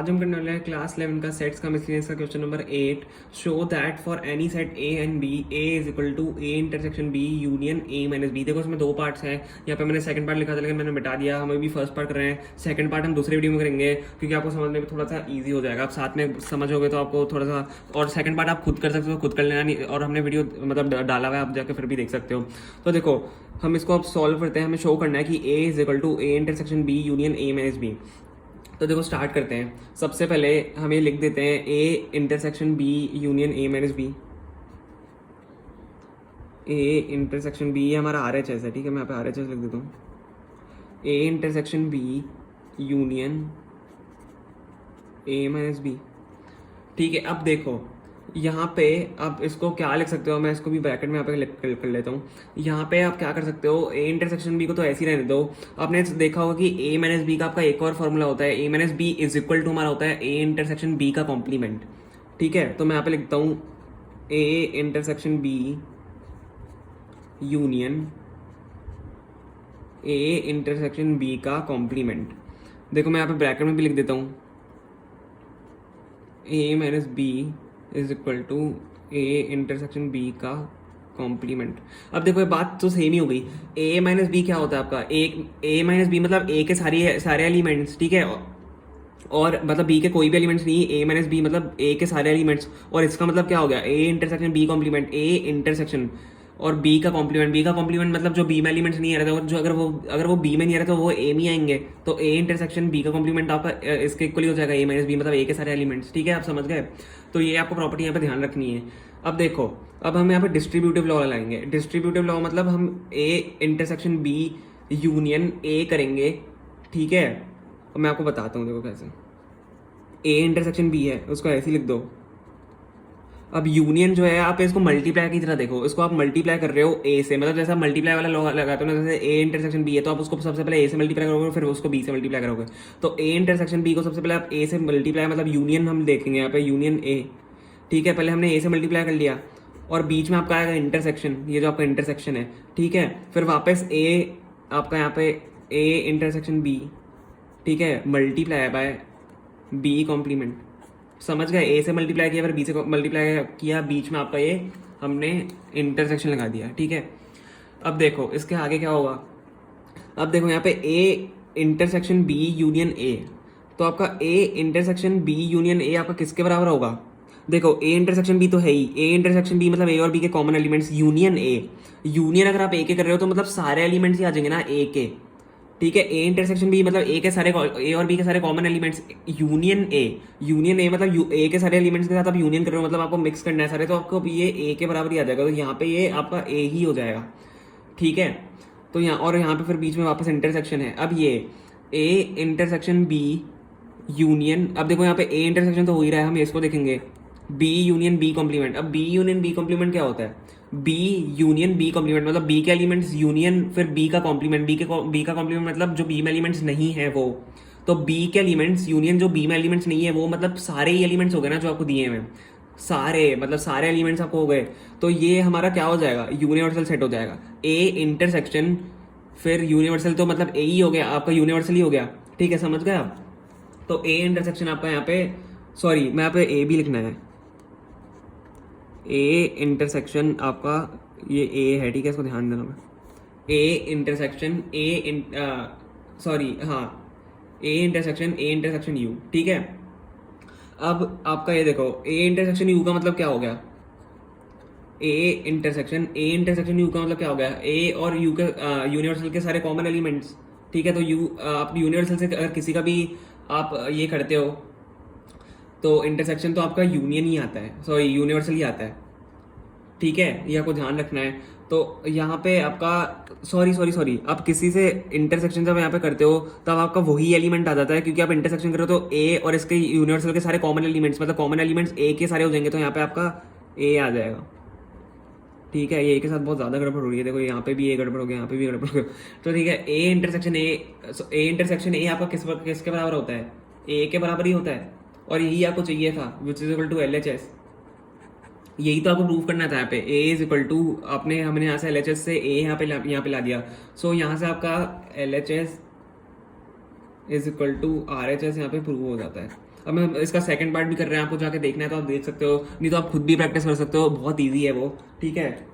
आज हम करने वाले हैं क्लास 11 का सेट्स का मिसलेनियस का question number 8। Show that for any set A and B A is equal to A intersection B union A minus B. देखो इसमें दो पार्ट्स हैं। यहाँ पे मैंने सेकंड पार्ट लिखा था लेकिन मैंने मिटा दिया। हम अभी फर्स्ट पार्ट कर रहे हैं, सेकंड पार्ट हम दूसरे वीडियो में करेंगे क्योंकि आपको समझने में थोड़ा सा ईजी हो जाएगा। आप साथ में समझोगे तो आपको थोड़ा सा, और सेकंड पार्ट आप खुद कर सकते हो, खुद कर लेना नहीं, और हमने वीडियो मतलब डाला हुआ है, आप जाकर फिर भी देख सकते हो। तो देखो हम इसको अब सॉल्व करते हैं। हमें शो करना है कि A is equal to A intersection B union A minus B. तो देखो स्टार्ट करते हैं। सबसे पहले हम ये लिख देते हैं A intersection B union A minus B. A intersection B हमारा आर एच एस है, ठीक है, मैं यहाँ पे आर एच एस लिख देता हूँ। A intersection B union A minus B, ठीक है। अब देखो यहाँ पे आप इसको क्या लिख सकते हो, मैं इसको भी ब्रैकेट में यहाँ पे कर लेता हूँ। यहाँ पे आप क्या कर सकते हो, ए इंटरसेक्शन बी को तो ऐसे ही रहने दो। आपने देखा होगा कि ए माइनस बी का आपका एक और फॉर्मूला होता है, A minus B is equal to हमारा होता है ए इंटरसेक्शन बी का कॉम्प्लीमेंट, ठीक है। तो मैं यहाँ पे लिखता हूँ A intersection B union A intersection B का कॉम्प्लीमेंट। देखो मैं यहाँ पे ब्रैकेट में भी लिख देता हूँ A minus B is equal to A intersection B का कॉम्प्लीमेंट। अब देखो ये बात तो सेम ही हो गई। ए माइनस बी क्या होता है आपका, ए माइनस बी मतलब ए के सारे एलिमेंट्स, ठीक है, और मतलब बी के कोई भी एलिमेंट्स नहीं। ए माइनस बी मतलब ए के सारे एलिमेंट्स, और इसका मतलब क्या हो गया, A intersection B complement, A intersection और बी का कॉम्प्लीमेंट। बी का कॉम्प्लीमेंट मतलब जो बी में एलिमेंट्स नहीं आ रहे थे, और जो अगर वो बी में नहीं आ रहे तो वो ए में आएंगे। तो ए इंटरसेक्शन बी का कॉम्प्लीमेंट आपका इसके इक्वली हो जाएगा, ए माइनस बी मतलब ए के सारे एलिमेंट्स, ठीक है, आप समझ गए। तो ये आपको प्रॉपर्टी यहाँ पे ध्यान रखनी है। अब देखो अब हम यहाँ पे डिस्ट्रीब्यूटिव लॉ लगाएंगे। डिस्ट्रीब्यूटिव लॉ मतलब हम A intersection B union A करेंगे, ठीक है। और मैं आपको बताता हूँ देखो कैसे। ए इंटरसेक्शन बी है, उसको ऐसे ही लिख दो। अब यूनियन जो है आप इसको मल्टीप्लाई की तरह देखो, इसको आप मल्टीप्लाई कर रहे हो ए से, मतलब जैसा मल्टीप्लाई वाला लॉ लगाते हो ना, जैसे ए इंटरसेक्शन बी है तो आप उसको सबसे पहले ए से मल्टीप्लाई करोगे, फिर उसको बी से मल्टीप्लाई करोगे। तो ए इंटरसेक्शन बी को सबसे पहले आप ए से मल्टीप्लाई मतलब यूनियन हम देखेंगे यहाँ पे, यूनियन ए, ठीक है। पहले हमने ए से मल्टीप्लाई कर लिया और बीच में आपका आएगा इंटरसेक्शन, ये जो आपका इंटरसेक्शन है, ठीक है। फिर वापस ए आपका यहाँ पे ए इंटरसेक्शन बी, ठीक है, मल्टीप्लाई बाय बी कॉम्प्लीमेंट। समझ गए, ए से मल्टीप्लाई किया फिर बी से मल्टीप्लाई किया, बीच में आपका ये हमने इंटरसेक्शन लगा दिया, ठीक है। अब देखो इसके आगे क्या होगा। अब देखो यहाँ पे A intersection B union A, तो आपका A intersection B union A आपका किसके बराबर होगा। देखो ए इंटरसेक्शन बी तो है ही, ए इंटरसेक्शन बी मतलब ए और बी के common elements, union A. Union अगर आप ए के कर रहे हो तो मतलब सारे एलिमेंट्स ही आ जाएंगे ना ए के, ठीक है। ए इंटरसेक्शन बी मतलब ए के सारे, ए और बी के सारे कॉमन एलिमेंट्स, यूनियन ए मतलब ए के सारे एलिमेंट्स के साथ आप यूनियन कर रहे हो, मतलब आपको मिक्स करना है सारे, तो आपको ये ए के बराबर ही आ जाएगा। तो यहाँ पे ये आपका ए ही हो जाएगा, ठीक है। तो यहाँ और यहाँ पे फिर बीच में वापस इंटरसेक्शन है। अब ये ए इंटरसेक्शन बी यूनियन, अब देखो यहाँ पे ए इंटरसेक्शन तो हो ही रहा है, हम इसको देखेंगे बी यूनियन बी कॉम्प्लीमेंट। अब बी यूनियन बी कॉम्प्लीमेंट क्या होता है, बी यूनियन बी कॉम्प्लीमेंट मतलब बी के एलिमेंट्स यूनियन फिर बी का कॉम्प्लीमेंट, बी का कॉम्प्लीमेंट मतलब जो बी में एलिमेंट्स नहीं है वो। तो बी के एलिमेंट्स यूनियन जो बी में एलिमेंट्स नहीं है वो, मतलब सारे ही एलिमेंट्स हो गए ना जो आपको दिए हैं, सारे मतलब सारे एलिमेंट्स आपको हो गए। तो ये हमारा क्या हो जाएगा, यूनिवर्सल सेट हो जाएगा। ए इंटरसेक्शन फिर यूनिवर्सल, तो मतलब ए ही हो गया आपका, यूनिवर्सल ही हो गया, ठीक है, समझ गए आप। तो ए इंटरसेक्शन आपका यहाँ पे, सॉरी मैं यहाँ पे ए भी लिखना है, ए इंटरसेक्शन आपका ये ए है, ठीक है, इसको ध्यान देना। मैं ए इंटरसेक्शन सॉरी हाँ, ए इंटरसेक्शन यू, ठीक है। अब आपका ये देखो ए इंटरसेक्शन यू का मतलब क्या हो गया, ए इंटरसेक्शन यू का मतलब क्या हो गया, ए और यू के यूनिवर्सल के सारे कॉमन एलिमेंट्स, ठीक है। तो यू आप यूनिवर्सल से अगर किसी का भी आप ये करते हो तो इंटरसेक्शन तो आपका यूनियन ही आता है, सॉरी यूनिवर्सल ही आता है, ठीक है, ये आपको ध्यान रखना है। तो यहाँ पे आपका सॉरी आप किसी से इंटरसेक्शन जब यहाँ पे करते हो तब आपका वही एलिमेंट आ जाता है, क्योंकि आप इंटरसेक्शन करो तो ए और इसके यूनिवर्सल के सारे कॉमन एलिमेंट्स, मतलब कॉमन एलिमेंट्स ए के सारे हो जाएंगे, तो यहाँ पे आपका ए आ जाएगा, ठीक है। ये ए के साथ बहुत ज़्यादा गड़बड़ हो रही है, देखो यहाँ पे भी ए गड़बड़ हो गया, यहाँ पे भी गड़बड़ हो गया। तो ठीक है, ए इंटरसेक्शन ए आपका किसके बराबर होता है, ए के बराबर ही होता है, और यही आपको चाहिए था, which is equal to LHS। यही तो आपको प्रूव करना था यहाँ पे, ए इज इक्वल टू हमने यहाँ से LHS से ए यहाँ पे ला दिया। सो यहाँ से आपका LHS is equal to RHS यहाँ पे प्रूव हो जाता है। अब मैं इसका सेकंड पार्ट भी कर रहे हैं, आपको जाके देखना है तो आप देख सकते हो, नहीं तो आप खुद भी प्रैक्टिस कर सकते हो, बहुत ईजी है वो, ठीक है।